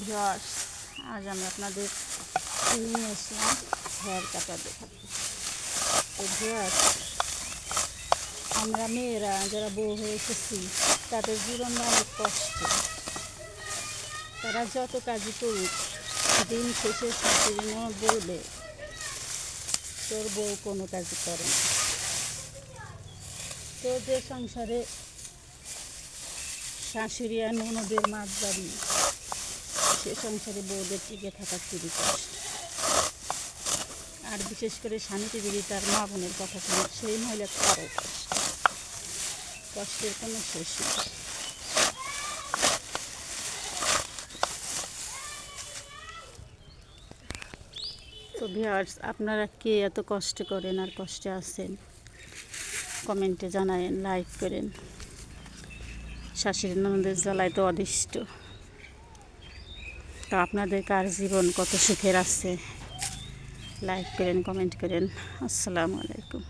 Viewers, আজ আমি আপনাদের নিয়ে আসলাম হেয়ার কাটার দেখাতে। তো ভিউয়ার্স, আমরা মেয়েরা যারা বউ হয়ে এসেছি তাদের জীবন অনেক কষ্ট। তারা যত কাজই করুক, দিন শেষে শাশুড়ি মা বলবে তোর বউ কোনো কাজই করে না। তো যে সংসারে শাশুড়ি আর ননদের মাঝবাড়ি, সে সংসারে বউদের টিকে থাকা খুবই কষ্ট। আর বিশেষ করে স্বামীকে যদি তার মা বোনের কথা শুনে, সেই মহিলার আরও কষ্টের কোনো শেষ নেই। তো ভিউয়ার্স, আপনারা কে এত কষ্ট করেন আর কষ্টে আছেন কমেন্টে জানায়েন, লাইক করেন। শাশুড়ি ননদের জ্বালায় তো অদৃষ্ট। তো আপনাদের কার জীবন কত সুখের আছে, লাইক করেন, কমেন্ট করেন। আসসালামু আলাইকুম।